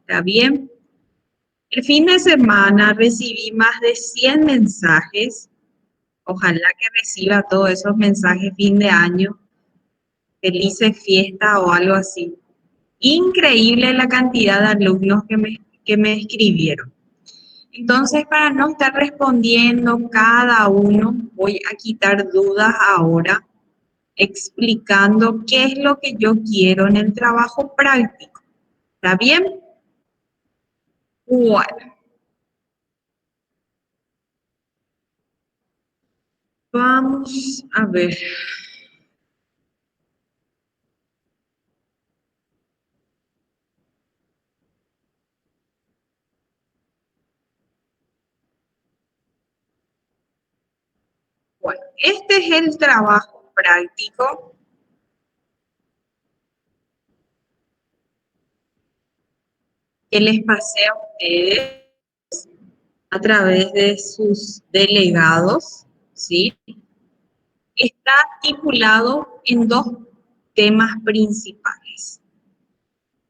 ¿Está bien? El fin de semana recibí más de 100 mensajes. Ojalá que reciba todos esos mensajes fin de año, felices fiestas o algo así. Increíble la cantidad de alumnos que me escribieron. Entonces, para no estar respondiendo cada uno, voy a quitar dudas ahora, explicando qué es lo que yo quiero en el trabajo práctico. ¿Está bien? Bueno, vamos a ver. Bueno, este es el trabajo práctico que les pasé a ustedes a través de sus delegados, ¿sí? Está estipulado en dos temas principales.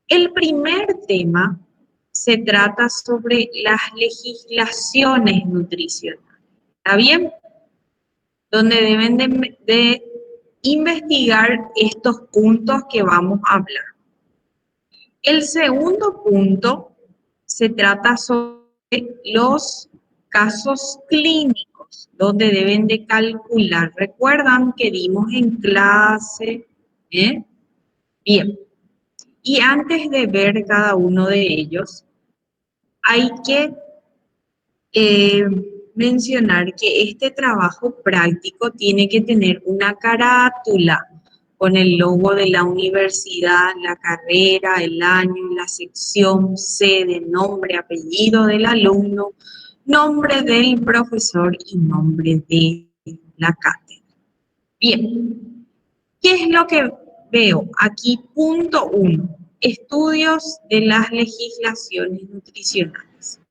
El primer tema se trata sobre las legislaciones nutricionales. ¿Está bien? Donde deben de investigar estos puntos que vamos a hablar. El segundo punto se trata sobre los casos clínicos, donde deben de calcular. ¿Recuerdan que dimos en clase? ¿Eh? Bien. Y antes de ver cada uno de ellos, hay que eh, mencionar que este trabajo práctico tiene que tener una carátula con el logo de la universidad, la carrera, el año, la sección, sede, nombre, apellido del alumno, nombre del profesor y nombre de la cátedra. Bien, ¿qué es lo que veo? Aquí, punto 1, estudios de las legislaciones nutricionales.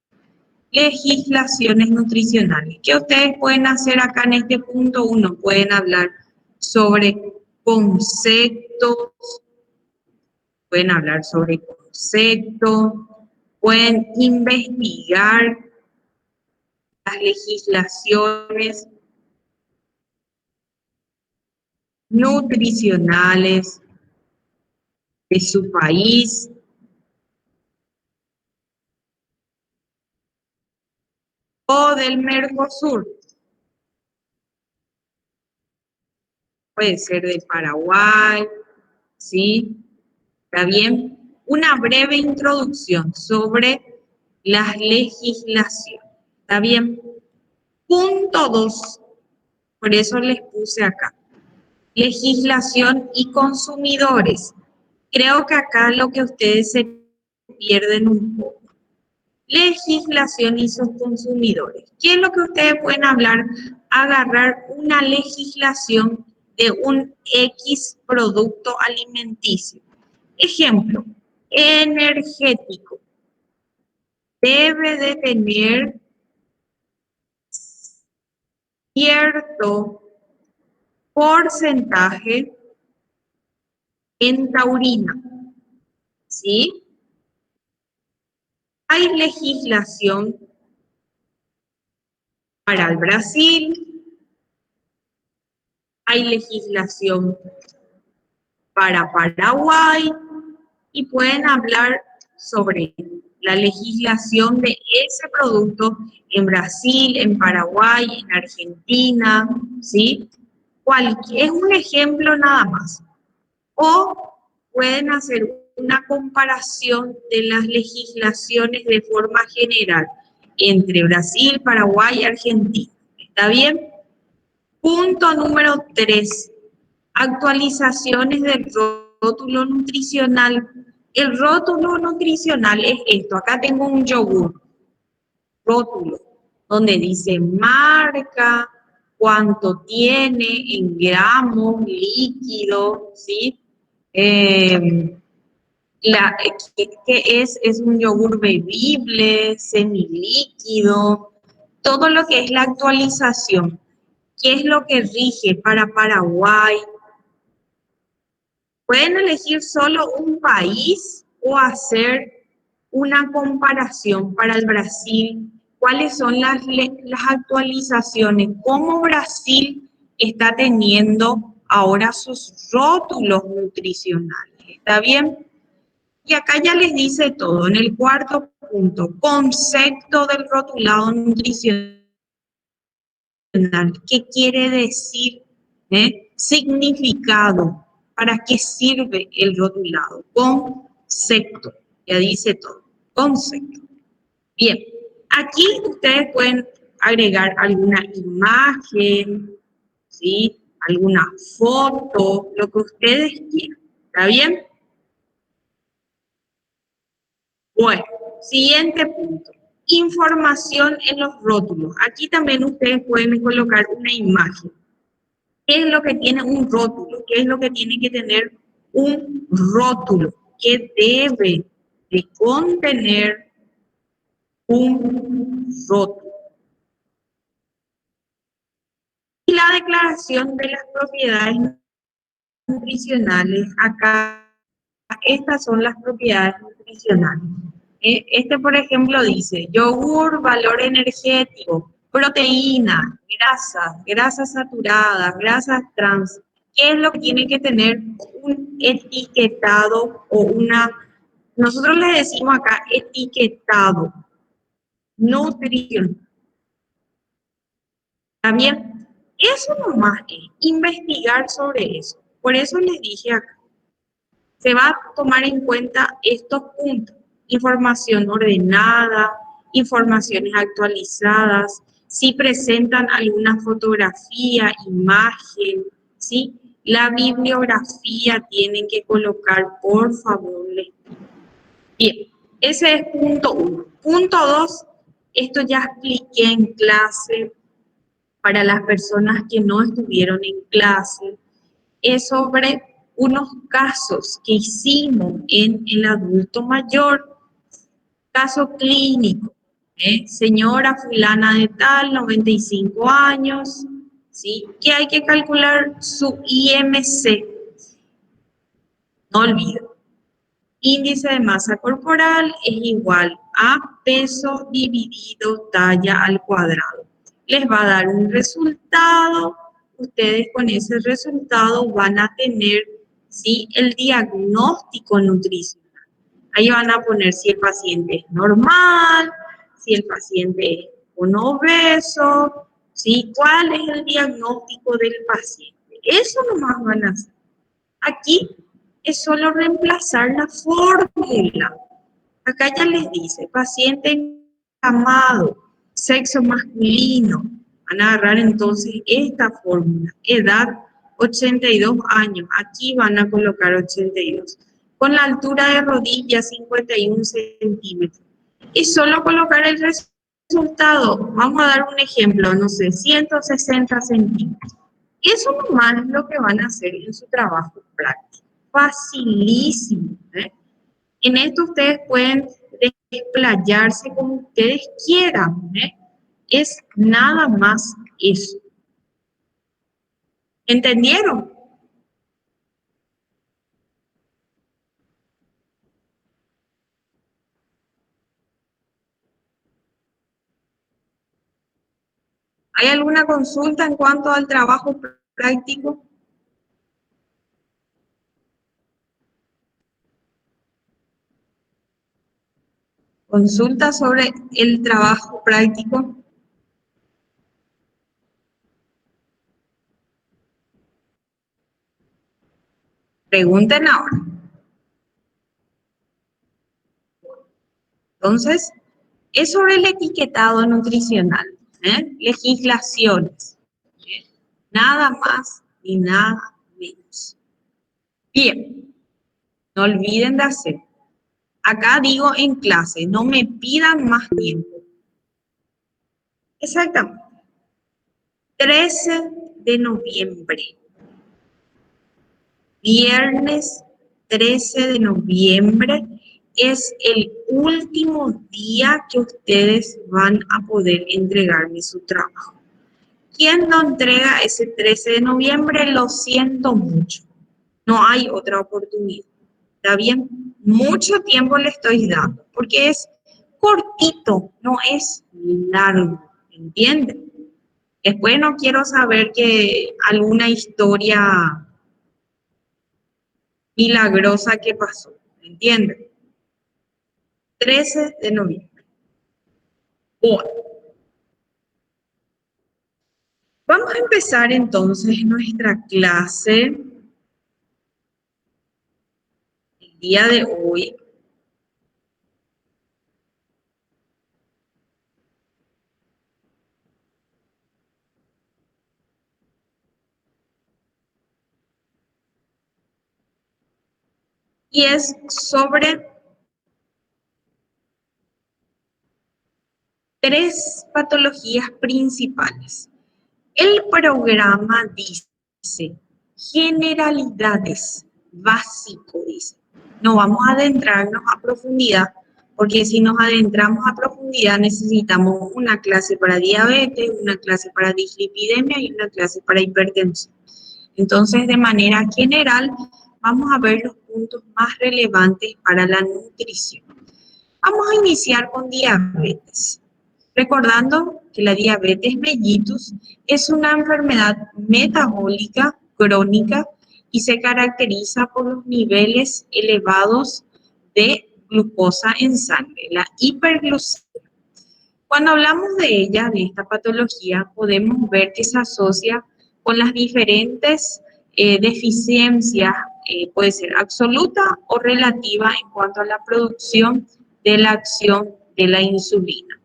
Legislaciones nutricionales. ¿Qué ustedes pueden hacer acá en este punto 1? Pueden hablar sobre conceptos, pueden hablar sobre conceptos, pueden investigar las legislaciones nutricionales de su país o del Mercosur. Puede ser de Paraguay, ¿sí? ¿Está bien? Una breve introducción sobre las legislaciones. ¿Está bien? Punto 2. Por eso les puse acá. Legislación y consumidores. Creo que acá lo que ustedes se pierden un poco. Legislación y sus consumidores. ¿Qué es lo que ustedes pueden hablar? Agarrar una legislación de un X producto alimenticio. Ejemplo, energético. Debe de tener cierto porcentaje en taurina, ¿sí? Hay legislación para el Brasil, hay legislación para Paraguay y pueden hablar sobre la legislación de ese producto en Brasil, en Paraguay, en Argentina, ¿sí? Es un ejemplo nada más. O pueden hacer una comparación de las legislaciones de forma general entre Brasil, Paraguay y Argentina. ¿Está bien? Punto número 3. Actualizaciones del rótulo nutricional. El rótulo nutricional es esto. Acá tengo un yogur, rótulo, donde dice marca, cuánto tiene en gramos, líquido, ¿sí? Eh, ¿Qué es un yogur bebible, semilíquido? Todo lo que es la actualización. ¿Qué es lo que rige para Paraguay? Pueden elegir solo un país o hacer una comparación para el Brasil, cuáles son las actualizaciones, cómo Brasil está teniendo ahora sus rótulos nutricionales. ¿Está bien? Y acá ya les dice todo. En el cuarto punto, concepto del rotulado nutricional. ¿Qué quiere decir? Significado. ¿Para qué sirve el rotulado? Concepto. Ya dice todo. Concepto. Bien. Aquí ustedes pueden agregar alguna imagen, ¿sí? Alguna foto, lo que ustedes quieran. ¿Está bien? Bueno, siguiente punto. Información en los rótulos. Aquí también ustedes pueden colocar una imagen. ¿Qué es lo que tiene un rótulo? ¿Qué es lo que tiene que tener un rótulo? ¿Qué debe de contener un rótulo? Y la declaración de las propiedades nutricionales. Acá, estas son las propiedades nutricionales. Este, por ejemplo, dice yogur, valor energético, proteína, grasas saturadas, grasas trans. ¿Qué es lo que tiene que tener un etiquetado o una, nosotros le decimos acá etiquetado, nutrición? También, eso nomás es investigar sobre eso. Por eso les dije acá, se va a tomar en cuenta estos puntos: información ordenada, informaciones actualizadas, si presentan alguna fotografía, imagen, ¿sí? La bibliografía tienen que colocar, por favor. Bien, ese es punto 1. Punto 2, esto ya expliqué en clase para las personas que no estuvieron en clase, es sobre unos casos que hicimos en el adulto mayor, caso clínico, señora fulana de tal, 95 años, ¿sí? Que hay que calcular su IMC, no olviden, índice de masa corporal es igual a peso dividido talla al cuadrado. Les va a dar un resultado, ustedes con ese resultado van a tener, ¿sí?, el diagnóstico nutricional. Ahí van a poner si el paciente es normal, si el paciente es un obeso, ¿sí? ¿Cuál es el diagnóstico del paciente? Eso nomás van a hacer. Aquí es solo reemplazar la fórmula. Acá ya les dice, paciente encamado, sexo masculino. Van a agarrar entonces esta fórmula. Edad, 82 años. Aquí van a colocar 82. Con la altura de rodilla, 51 centímetros. Y solo colocar el resultado. Vamos a dar un ejemplo, no sé, 160 centímetros. Eso nomás es lo que van a hacer en su trabajo práctico. Facilísimo. En esto ustedes pueden desplayarse como ustedes quieran. Es nada más eso. ¿Entendieron? ¿Hay alguna consulta en cuanto al trabajo práctico? ¿Consulta sobre el trabajo práctico? Pregunten ahora. Entonces, es sobre el etiquetado nutricional, legislaciones, nada más y nada menos. Bien, no olviden de hacer. Acá digo en clase, no me pidan más tiempo. Exactamente. 13 de noviembre. Viernes 13 de noviembre es el último día que ustedes van a poder entregarme su trabajo. ¿Quién no entrega ese 13 de noviembre? Lo siento mucho. No hay otra oportunidad. ¿Está bien? Mucho tiempo le estoy dando, porque es cortito, no es largo, ¿entiende? Después no quiero saber que alguna historia milagrosa que pasó, ¿entiende? 13 de noviembre. Bueno, vamos a empezar entonces nuestra clase el día de hoy. Y es sobre 3 patologías principales. El programa dice generalidades, básico, dice. No vamos a adentrarnos a profundidad, porque si nos adentramos a profundidad necesitamos una clase para diabetes, una clase para dislipidemia y una clase para hipertensión. Entonces, de manera general, vamos a ver los puntos más relevantes para la nutrición. Vamos a iniciar con diabetes. Recordando que la diabetes mellitus es una enfermedad metabólica crónica y se caracteriza por los niveles elevados de glucosa en sangre, la hiperglucemia. Cuando hablamos de ella, de esta patología, podemos ver que se asocia con las diferentes deficiencias, puede ser absoluta o relativa en cuanto a la producción de la acción de la insulina.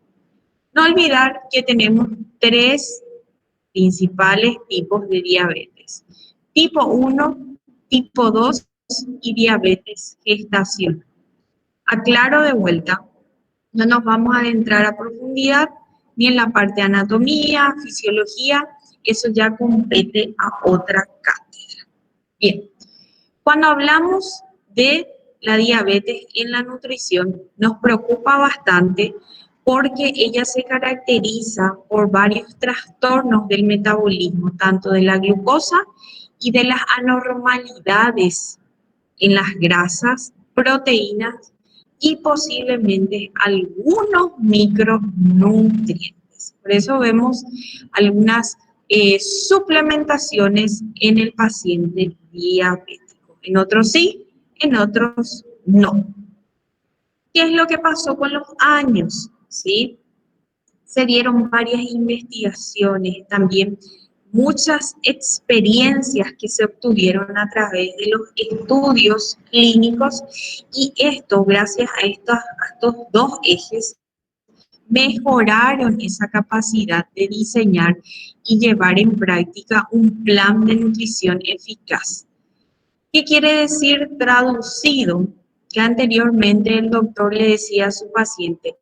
No olvidar que tenemos 3 principales tipos de diabetes. Tipo 1, tipo 2 y diabetes gestacional. Aclaro de vuelta, no nos vamos a adentrar a profundidad ni en la parte de anatomía, fisiología, eso ya compete a otra cátedra. Bien, cuando hablamos de la diabetes en la nutrición, nos preocupa bastante porque ella se caracteriza por varios trastornos del metabolismo, tanto de la glucosa y de las anormalidades en las grasas, proteínas y posiblemente algunos micronutrientes. Por eso vemos algunas suplementaciones en el paciente diabético. En otros sí, en otros no. ¿Qué es lo que pasó con los años? ¿Sí? Se dieron varias investigaciones, también muchas experiencias que se obtuvieron a través de los estudios clínicos y esto, gracias a estos 2 ejes, mejoraron esa capacidad de diseñar y llevar en práctica un plan de nutrición eficaz. ¿Qué quiere decir traducido? Que anteriormente el doctor le decía a su paciente,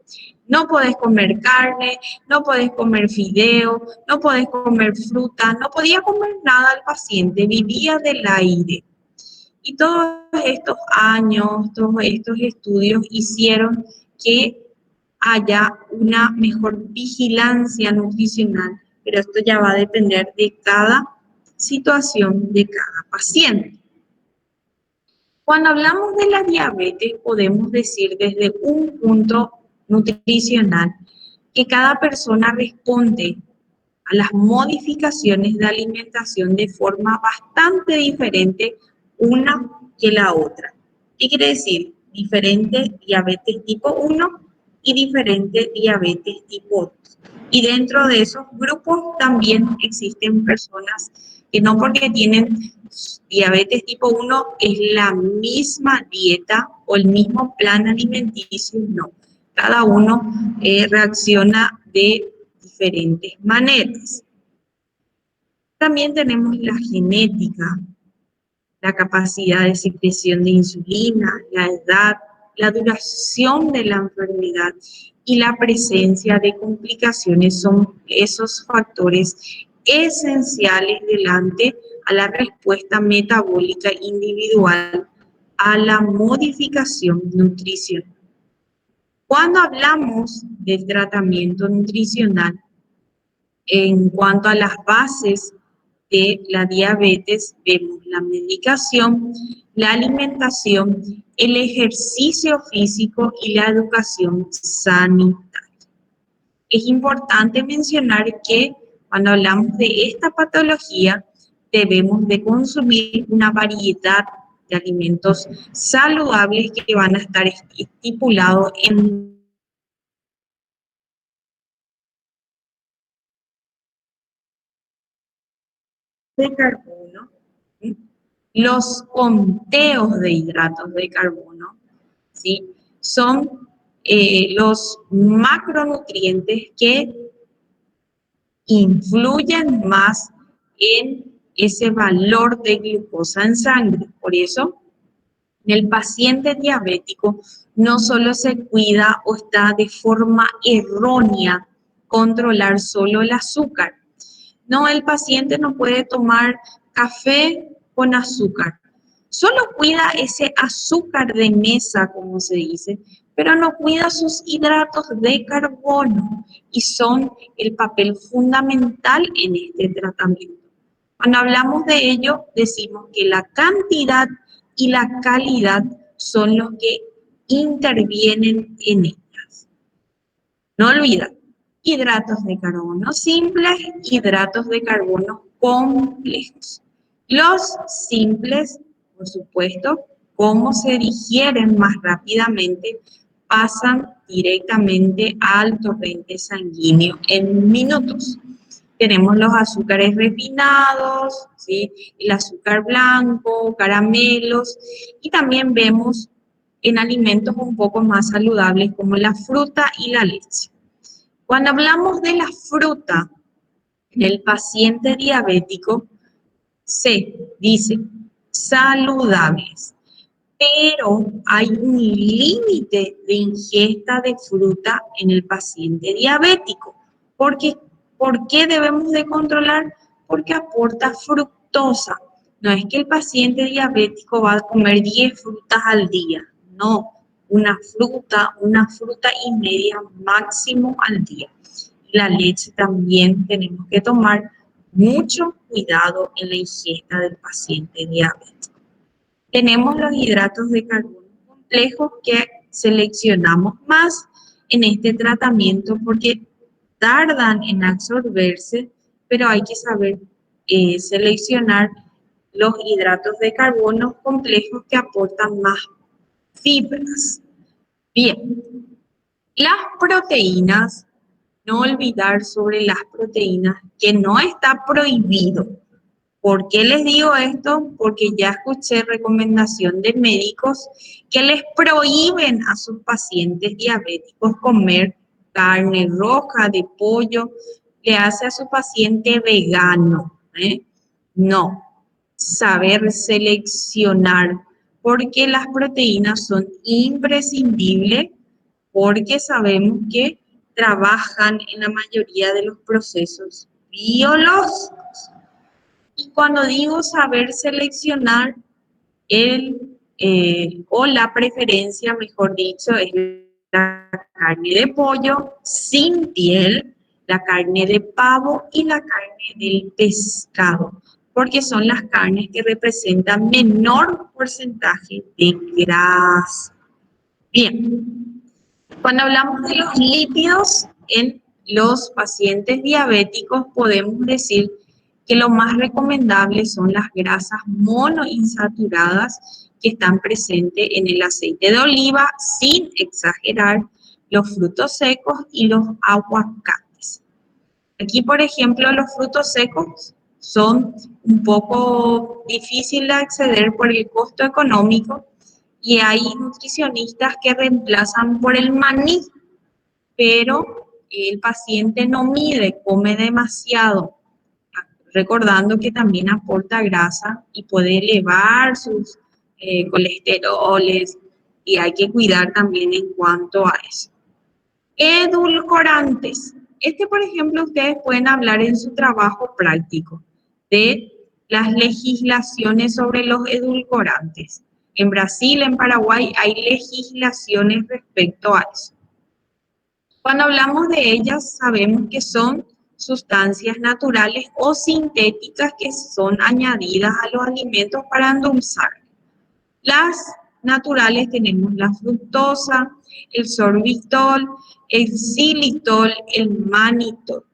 no podés comer carne, no podés comer fideo, no podés comer fruta, no podía comer nada al paciente, vivía del aire. Y todos estos años, todos estos estudios hicieron que haya una mejor vigilancia nutricional, pero esto ya va a depender de cada situación de cada paciente. Cuando hablamos de la diabetes, podemos decir desde un punto nutricional que cada persona responde a las modificaciones de alimentación de forma bastante diferente una que la otra. ¿Qué quiere decir? Diferente diabetes tipo 1 y diferente diabetes tipo 2. Y dentro de esos grupos también existen personas que no porque tienen diabetes tipo 1 es la misma dieta o el mismo plan alimenticio, no. Cada uno reacciona de diferentes maneras. También tenemos la genética, la capacidad de secreción de insulina, la edad, la duración de la enfermedad y la presencia de complicaciones son esos factores esenciales delante a la respuesta metabólica individual a la modificación nutricional. Cuando hablamos del tratamiento nutricional, en cuanto a las bases de la diabetes, vemos la medicación, la alimentación, el ejercicio físico y la educación sanitaria. Es importante mencionar que cuando hablamos de esta patología, debemos de consumir una variedad de alimentos saludables que van a estar estipulados en de carbono, ¿sí? Los conteos de hidratos de carbono, ¿sí? Son los macronutrientes que influyen más en ese valor de glucosa en sangre. Por eso, en el paciente diabético no solo se cuida o está de forma errónea controlar solo el azúcar. No, el paciente no puede tomar café con azúcar. Solo cuida ese azúcar de mesa, como se dice, pero no cuida sus hidratos de carbono y son el papel fundamental en este tratamiento. Cuando hablamos de ello, decimos que la cantidad y la calidad son los que intervienen en ellas. No olvida, hidratos de carbono simples, hidratos de carbono complejos. Los simples, por supuesto, como se digieren más rápidamente, pasan directamente al torrente sanguíneo en minutos. Tenemos los azúcares refinados, ¿sí? El azúcar blanco, caramelos, y también vemos en alimentos un poco más saludables como la fruta y la leche. Cuando hablamos de la fruta en el paciente diabético, se dice saludables, pero hay un límite de ingesta de fruta en el paciente diabético. Porque, ¿por qué debemos de controlar? Porque aporta fructosa. No es que el paciente diabético va a comer 10 frutas al día, no, una fruta y media máximo al día. La leche también tenemos que tomar mucho cuidado en la ingesta del paciente diabético. Tenemos los hidratos de carbono complejos que seleccionamos más en este tratamiento porque tardan en absorberse, pero hay que saber seleccionar los hidratos de carbono complejos que aportan más fibras. Bien, las proteínas, no olvidar sobre las proteínas que no está prohibido. ¿Por qué les digo esto? Porque ya escuché recomendación de médicos que les prohíben a sus pacientes diabéticos comer carne roja de pollo, le hace a su paciente vegano, ¿eh? No, saber seleccionar, porque las proteínas son imprescindibles, porque sabemos que trabajan en la mayoría de los procesos biológicos. Y cuando digo saber seleccionar, o la preferencia, mejor dicho, es la carne de pollo sin piel, la carne de pavo y la carne del pescado, porque son las carnes que representan menor porcentaje de grasa. Bien, cuando hablamos de los lípidos en los pacientes diabéticos, podemos decir que lo más recomendable son las grasas monoinsaturadas que están presentes en el aceite de oliva, sin exagerar, los frutos secos y los aguacates. Aquí, por ejemplo, los frutos secos son un poco difíciles de acceder por el costo económico y hay nutricionistas que reemplazan por el maní, pero el paciente no mide, come demasiado, recordando que también aporta grasa y puede elevar sus colesteroles y hay que cuidar también en cuanto a eso. Edulcorantes. Por ejemplo, ustedes pueden hablar en su trabajo práctico de las legislaciones sobre los edulcorantes. En Brasil, en Paraguay, hay legislaciones respecto a eso. Cuando hablamos de ellas, sabemos que son sustancias naturales o sintéticas que son añadidas a los alimentos para endulzar. Las naturales tenemos la fructosa, el sorbitol, el xilitol, el manitol.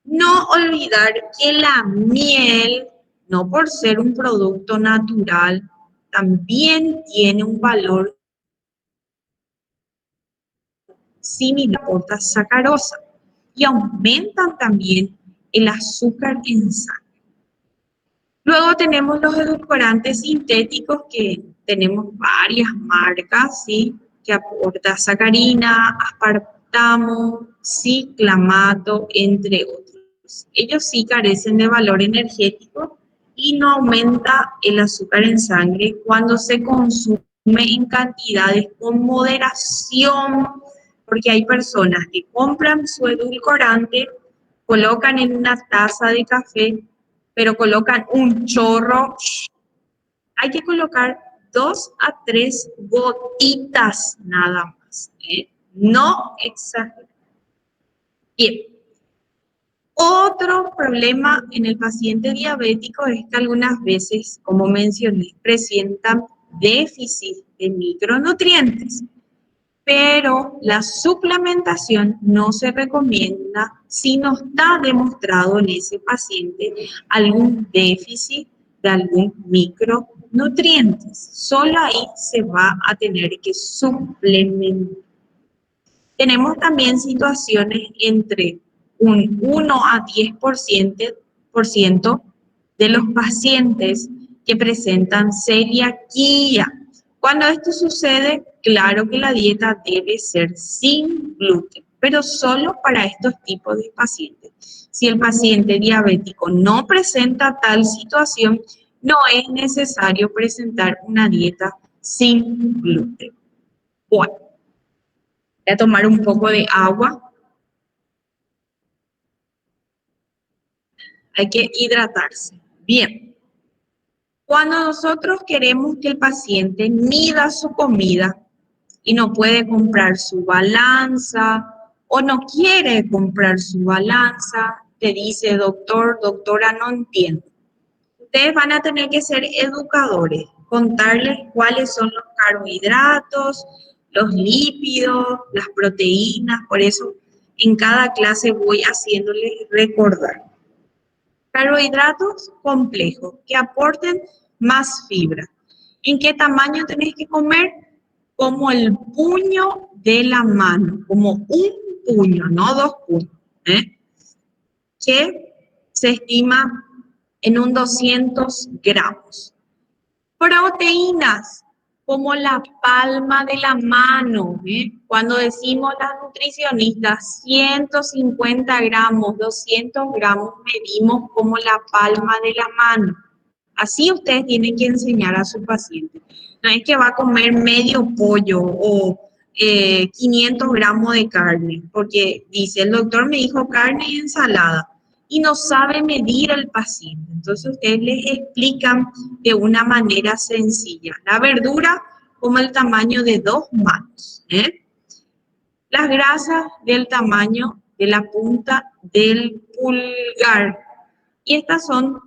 No olvidar que la miel, no por ser un producto natural, también tiene un valor similar a la sacarosa y aumentan también el azúcar en sangre. Luego tenemos los edulcorantes sintéticos que tenemos varias marcas, ¿sí? Que aporta sacarina, aspartamo, ciclamato, entre otros. Ellos sí carecen de valor energético y no aumenta el azúcar en sangre cuando se consume en cantidades con moderación, porque hay personas que compran su edulcorante, colocan en una taza de café, pero colocan un chorro. Hay que colocar 2 a 3 gotitas nada más, ¿eh? No exagerar. Bien. Otro problema en el paciente diabético es que algunas veces, como mencioné, presentan déficit de micronutrientes, pero la suplementación no se recomienda si no está demostrado en ese paciente algún déficit de algún micronutriente. Solo ahí se va a tener que suplementar. Tenemos también situaciones entre un 1 a 10% de los pacientes que presentan celiaquía. Cuando esto sucede, claro que la dieta debe ser sin gluten, pero solo para estos tipos de pacientes. Si el paciente diabético no presenta tal situación, no es necesario presentar una dieta sin gluten. Bueno, voy a tomar un poco de agua. Hay que hidratarse. Bien, cuando nosotros queremos que el paciente mida su comida y no puede comprar su balanza o no quiere comprar su balanza, te dice, doctor, doctora, no entiendo. Ustedes van a tener que ser educadores, contarles cuáles son los carbohidratos, los lípidos, las proteínas, por eso en cada clase voy haciéndoles recordar. Carbohidratos complejos que aporten más fibra. ¿En qué tamaño tenés que comer? Como el puño de la mano, como un puño, no 2 puños, ¿eh? Que se estima en un 200 gramos. Proteínas, como la palma de la mano, ¿eh? Cuando decimos las nutricionistas 150 gramos, 200 gramos, medimos como la palma de la mano. Así ustedes tienen que enseñar a su paciente. No es que va a comer medio pollo o 500 gramos de carne, porque dice, el doctor me dijo carne y ensalada, y no sabe medir al paciente. Entonces ustedes les explican de una manera sencilla. La verdura como el tamaño de 2 manos, ¿eh? Las grasas del tamaño de la punta del pulgar. Y estas son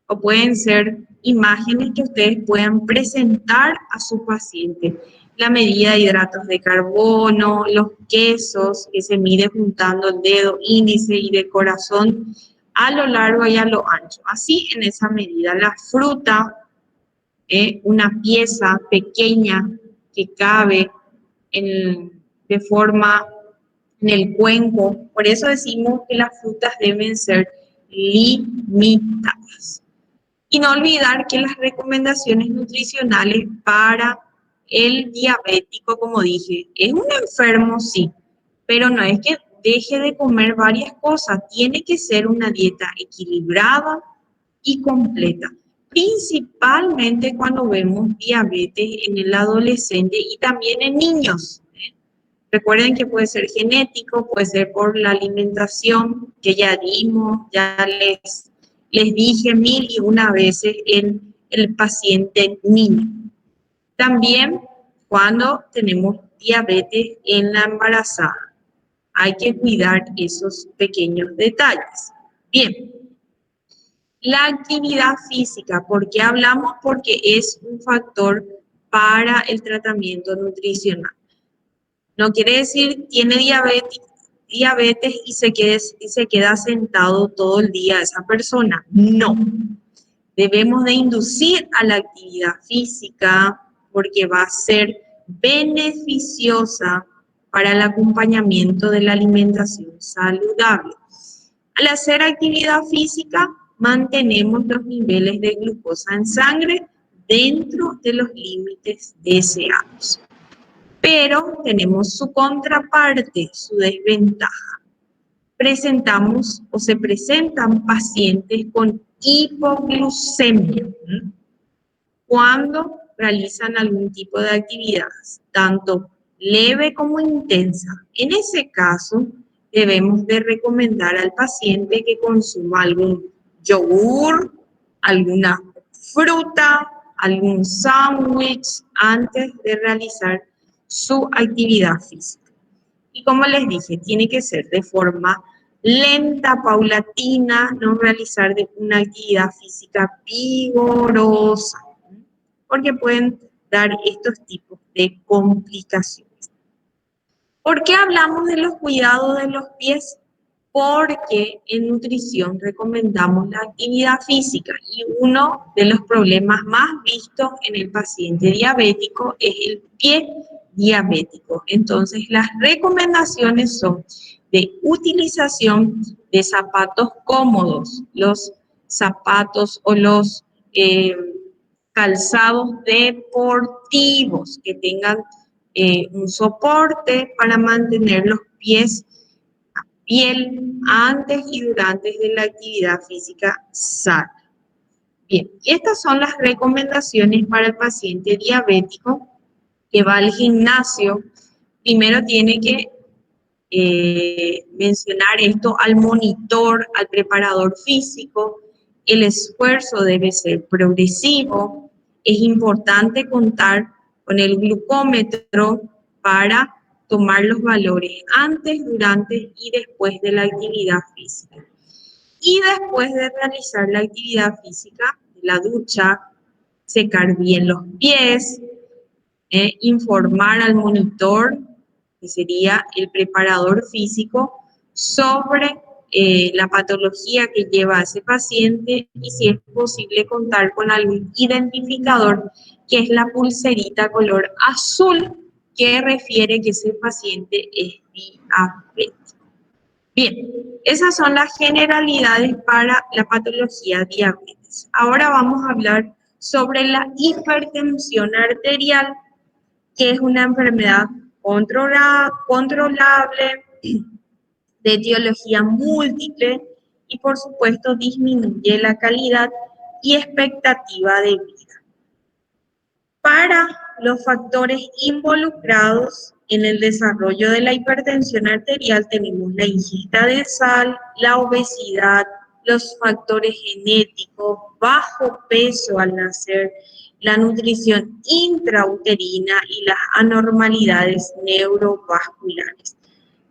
o pueden ser imágenes que ustedes puedan presentar a su paciente. La medida de hidratos de carbono, los quesos que se mide juntando el dedo índice y de corazón a lo largo y a lo ancho. Así en esa medida. La fruta, una pieza pequeña que cabe de forma en el cuenco. Por eso decimos que las frutas deben ser limitadas. Y no olvidar que las recomendaciones nutricionales para el diabético, como dije, es un enfermo, sí, pero no es que deje de comer varias cosas, tiene que ser una dieta equilibrada y completa, principalmente cuando vemos diabetes en el adolescente y también en niños. Recuerden que puede ser genético, puede ser por la alimentación que ya dimos, ya les dije 1001 veces en el paciente niño. También cuando tenemos diabetes en la embarazada, hay que cuidar esos pequeños detalles. Bien, la actividad física, ¿por qué hablamos? Porque es un factor para el tratamiento nutricional. No quiere decir tiene diabetes y se queda sentado todo el día esa persona. No. Debemos de inducir a la actividad física porque va a ser beneficiosa para el acompañamiento de la alimentación saludable. Al hacer actividad física, mantenemos los niveles de glucosa en sangre dentro de los límites deseados. Pero tenemos su contraparte, su desventaja. Presentamos o se presentan pacientes con hipoglucemia cuando realizan algún tipo de actividades, tanto leve como intensa. En ese caso, debemos de recomendar al paciente que consuma algún yogur, alguna fruta, algún sándwich antes de realizar su actividad física. Y como les dije, tiene que ser de forma lenta, paulatina, no realizar una actividad física vigorosa, porque pueden dar estos tipos de complicaciones. ¿Por qué hablamos de los cuidados de los pies? Porque en nutrición recomendamos la actividad física y uno de los problemas más vistos en el paciente diabético es el pie diabético. Entonces, las recomendaciones son de utilización de zapatos cómodos, los zapatos o los calzados deportivos que tengan un soporte para mantener los pies a piel antes y durante de la actividad física sana. Bien, y estas son las recomendaciones para el paciente diabético que va al gimnasio. Primero tiene que mencionar esto al monitor, al preparador físico. El esfuerzo debe ser progresivo. Es importante contar con el glucómetro para tomar los valores antes, durante y después de la actividad física. Y después de realizar la actividad física, la ducha, secar bien los pies, informar al monitor, que sería el preparador físico, sobre la patología que lleva a ese paciente y si es posible contar con algún identificador, que es la pulserita color azul, que refiere que ese paciente es diabético. Bien, esas son las generalidades para la patología diabetes. Ahora vamos a hablar sobre la hipertensión arterial, que es una enfermedad controlable, de etiología múltiple y por supuesto disminuye la calidad y expectativa de vida. Para los factores involucrados en el desarrollo de la hipertensión arterial tenemos la ingesta de sal, la obesidad, los factores genéticos, bajo peso al nacer, la nutrición intrauterina y las anormalidades neurovasculares.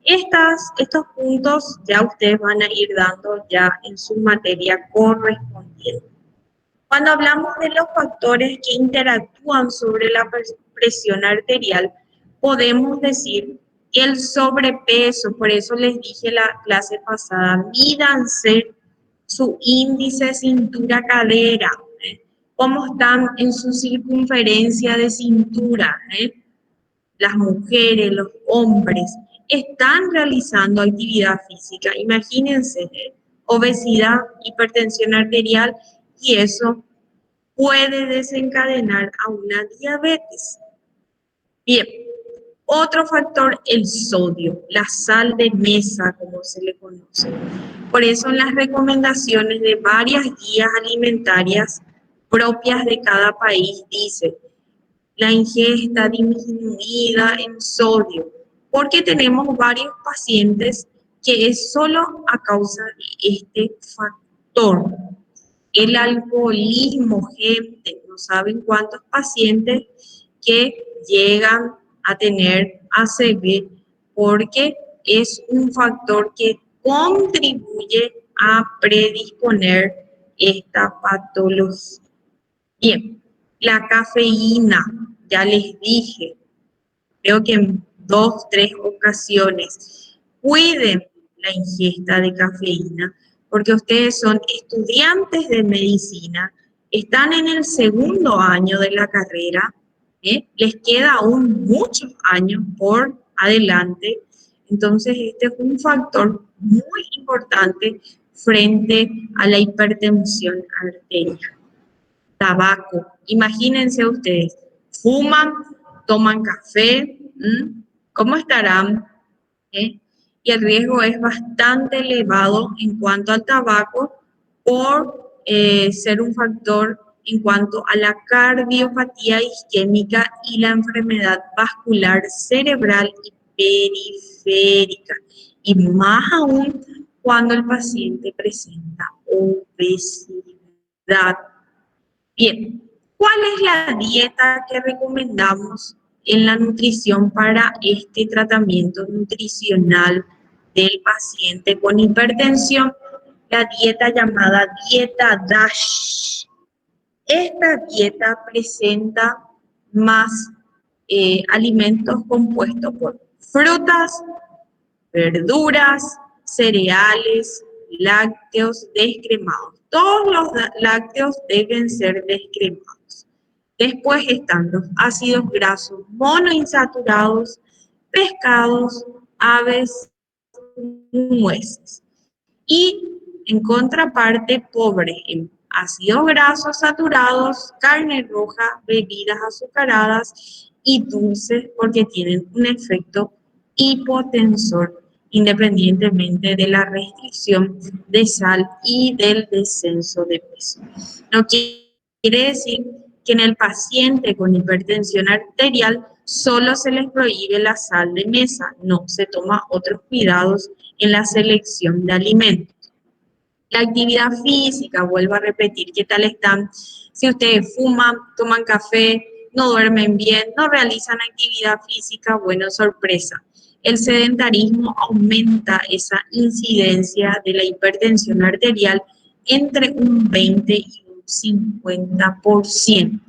Estos puntos ya ustedes van a ir dando ya en su materia correspondiente. Cuando hablamos de los factores que interactúan sobre la presión arterial, podemos decir que el sobrepeso, por eso les dije la clase pasada, mídanse su índice cintura-cadera, cómo están en su circunferencia de cintura, las mujeres, los hombres, están realizando actividad física. Imagínense, obesidad, hipertensión arterial, y eso puede desencadenar a una diabetes. Bien, otro factor, el sodio, la sal de mesa, como se le conoce. Por eso en las recomendaciones de varias guías alimentarias propias de cada país dice la ingesta disminuida en sodio, porque tenemos varios pacientes que es solo a causa de este factor. El alcoholismo, gente, no saben cuántos pacientes que llegan a tener ACV porque es un factor que contribuye a predisponer esta patología. Bien, la cafeína, ya les dije, creo que en 2, 3 ocasiones, cuiden la ingesta de cafeína, porque ustedes son estudiantes de medicina, están en el segundo año de la carrera, les queda aún muchos años por adelante, entonces este es un factor muy importante frente a la hipertensión arterial. Tabaco. Imagínense ustedes, fuman, toman café, ¿cómo estarán? ¿Eh? Y el riesgo es bastante elevado en cuanto al tabaco por ser un factor en cuanto a la cardiopatía isquémica y la enfermedad vascular cerebral y periférica. Y más aún cuando el paciente presenta obesidad. Bien, ¿cuál es la dieta que recomendamos en la nutrición para este tratamiento nutricional del paciente con hipertensión? La dieta llamada dieta DASH. Esta dieta presenta más alimentos compuestos por frutas, verduras, cereales, lácteos descremados. Todos los lácteos deben ser descremados. Después están los ácidos grasos monoinsaturados, pescados, aves, nueces. Y en contraparte, pobre en ácidos grasos saturados, carne roja, bebidas azucaradas y dulces porque tienen un efecto hipotensor independientemente de la restricción de sal y del descenso de peso. No quiere decir que en el paciente con hipertensión arterial solo se les prohíbe la sal de mesa, no, se toma otros cuidados en la selección de alimentos. La actividad física, vuelvo a repetir, ¿qué tal están? Si ustedes fuman, toman café, no duermen bien, no realizan actividad física, bueno, sorpresa. El sedentarismo aumenta esa incidencia de la hipertensión arterial entre un 20 y un 50%.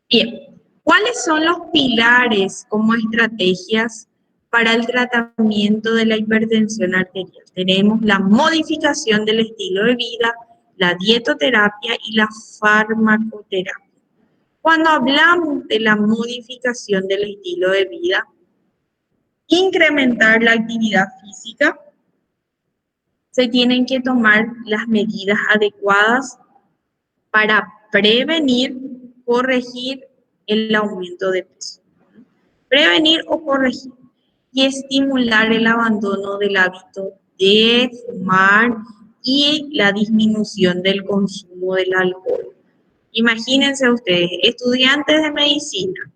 Bien, ¿cuáles son los pilares como estrategias para el tratamiento de la hipertensión arterial? Tenemos la modificación del estilo de vida, la dietoterapia y la farmacoterapia. Cuando hablamos de la modificación del estilo de vida, incrementar la actividad física, se tienen que tomar las medidas adecuadas para prevenir, corregir el aumento de peso. Prevenir o corregir y estimular el abandono del hábito de fumar y la disminución del consumo del alcohol. Imagínense ustedes, estudiantes de medicina,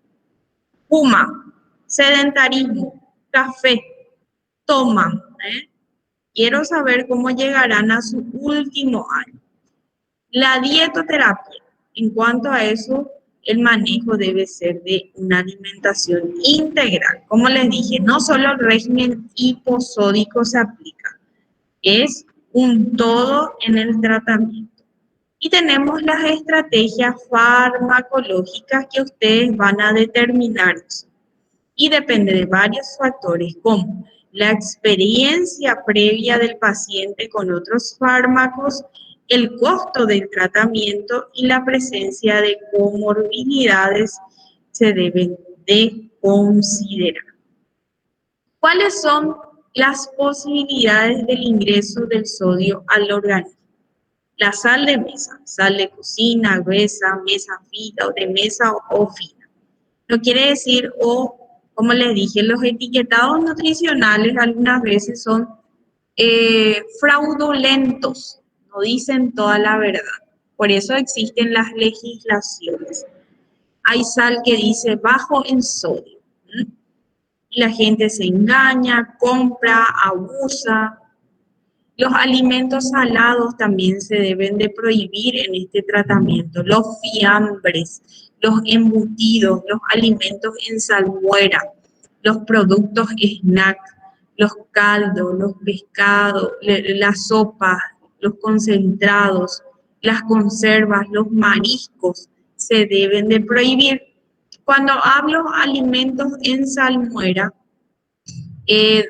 fuman, sedentarismo, café, toman. Quiero saber cómo llegarán a su último año. La dietoterapia, en cuanto a eso, el manejo debe ser de una alimentación integral. Como les dije, no solo el régimen hiposódico se aplica, es un todo en el tratamiento. Y tenemos las estrategias farmacológicas que ustedes van a determinar. Y depende de varios factores como la experiencia previa del paciente con otros fármacos, el costo del tratamiento y la presencia de comorbilidades se deben de considerar. ¿Cuáles son las posibilidades del ingreso del sodio al organismo? La sal de mesa, sal de cocina, gruesa, mesa fina o de mesa o fina. No quiere decir, como les dije, los etiquetados nutricionales algunas veces son fraudulentos, no dicen toda la verdad. Por eso existen las legislaciones. Hay sal que dice bajo en sodio. Y la gente se engaña, compra, abusa. Los alimentos salados también se deben de prohibir en este tratamiento. Los fiambres, los embutidos, los alimentos en salmuera, los productos snack, los caldos, los pescados, las sopas, los concentrados, las conservas, los mariscos, se deben de prohibir. Cuando hablo alimentos en salmuera, eh,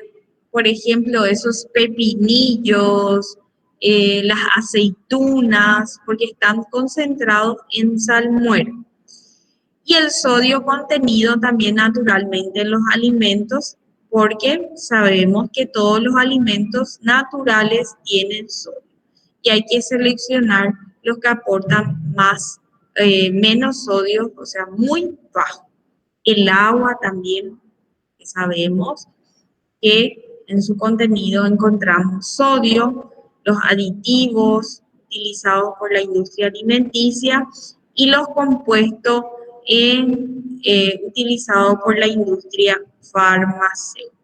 por ejemplo, esos pepinillos, las aceitunas, porque están concentrados en salmuera. Y el sodio contenido también naturalmente en los alimentos, porque sabemos que todos los alimentos naturales tienen sodio. Y hay que seleccionar los que aportan menos sodio, o sea, muy bajo. El agua también, que sabemos que en su contenido encontramos sodio, los aditivos utilizados por la industria alimenticia y los compuestos utilizados por la industria farmacéutica.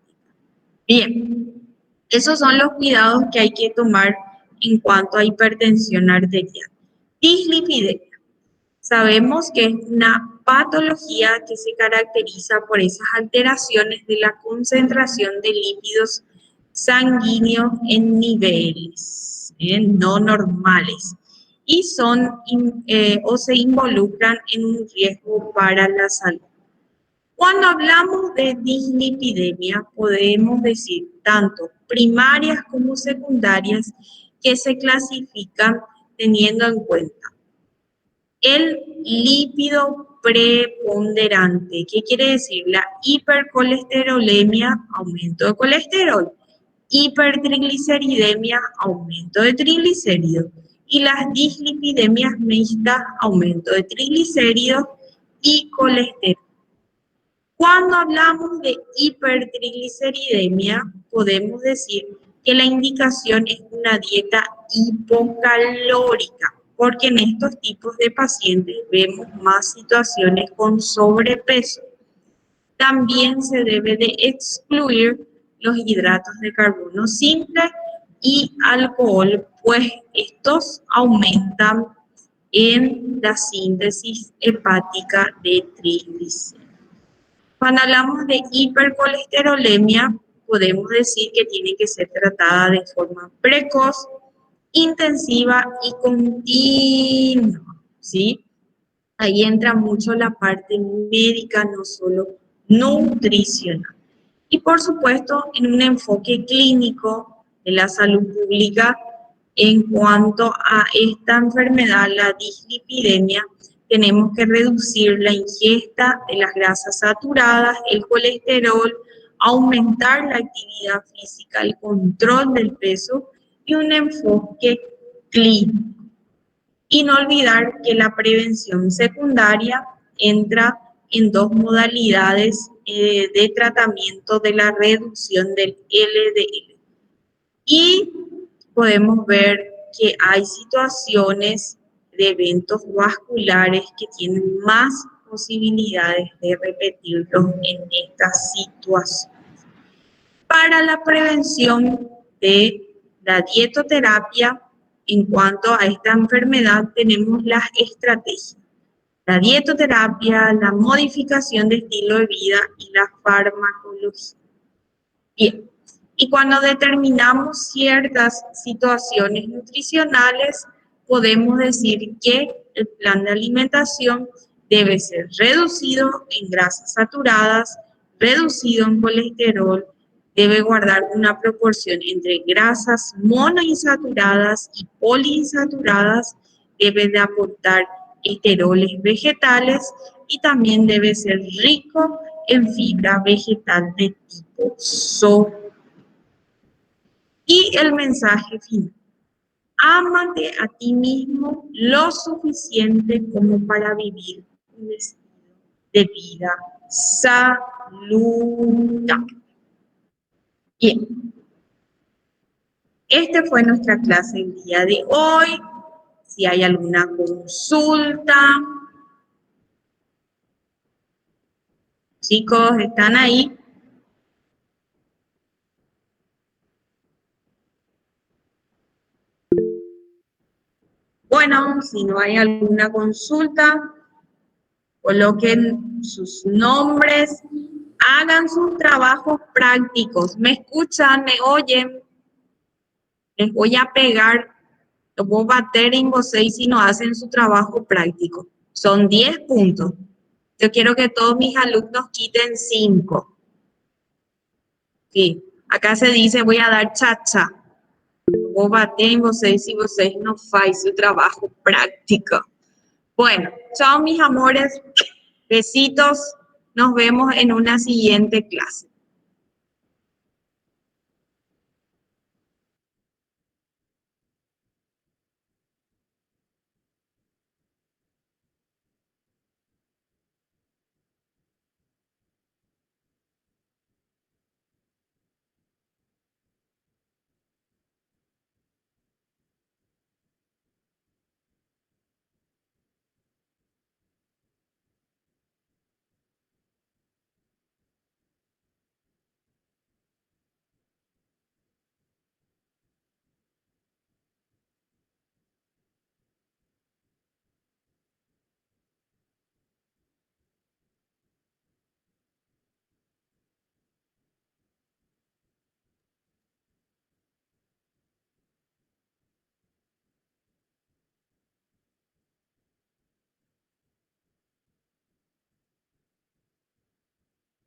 Bien, esos son los cuidados que hay que tomar en cuanto a hipertensión arterial. Dislipidemia. Sabemos que es una patología que se caracteriza por esas alteraciones de la concentración de lípidos sanguíneos en niveles no normales y o se involucran en un riesgo para la salud. Cuando hablamos de dislipidemia, podemos decir tanto primarias como secundarias que se clasifican teniendo en cuenta el lípido preponderante. ¿Qué quiere decir? La hipercolesterolemia, aumento de colesterol. Hipertrigliceridemia, aumento de triglicéridos. Y las dislipidemias mixtas, aumento de triglicéridos y colesterol. Cuando hablamos de hipertrigliceridemia, podemos decir que la indicación es una dieta hipocalórica, porque en estos tipos de pacientes vemos más situaciones con sobrepeso. También se debe de excluir los hidratos de carbono simple y alcohol, pues estos aumentan en la síntesis hepática de triglicéridos. Cuando hablamos de hipercolesterolemia, podemos decir que tiene que ser tratada de forma precoz, intensiva y continua, ¿sí? Ahí entra mucho la parte médica, no solo nutricional. Y por supuesto, en un enfoque clínico de la salud pública, en cuanto a esta enfermedad, la dislipidemia, tenemos que reducir la ingesta de las grasas saturadas, el colesterol, aumentar la actividad física, el control del peso y un enfoque clínico. Y no olvidar que la prevención secundaria entra en dos modalidades de tratamiento de la reducción del LDL. Y podemos ver que hay situaciones de eventos vasculares que tienen más posibilidades de repetirlos en estas situaciones. Para la prevención de la dietoterapia, en cuanto a esta enfermedad, tenemos las estrategias. La dietoterapia, la modificación de estilo de vida y la farmacología. Bien, y cuando determinamos ciertas situaciones nutricionales, podemos decir que el plan de alimentación debe ser reducido en grasas saturadas, reducido en colesterol, debe guardar una proporción entre grasas monoinsaturadas y poliinsaturadas, debe de aportar esteroles vegetales y también debe ser rico en fibra vegetal de tipo soja. Y el mensaje final: ámate a ti mismo lo suficiente como para vivir un estilo de vida saludable. Bien, esta fue nuestra clase el día de hoy. Si hay alguna consulta, chicos, ¿están ahí? Bueno, si no hay alguna consulta, coloquen sus nombres, hagan sus trabajos prácticos. ¿Me escuchan? ¿Me oyen? Les voy a pegar, los voy a bater en vocês si no hacen su trabajo práctico. Son 10 puntos. Yo quiero que todos mis alumnos quiten 5. Sí, acá se dice voy a dar chacha. Vos baten, vos no faz su trabajo práctico. Bueno, chao mis amores, besitos, nos vemos en una siguiente clase.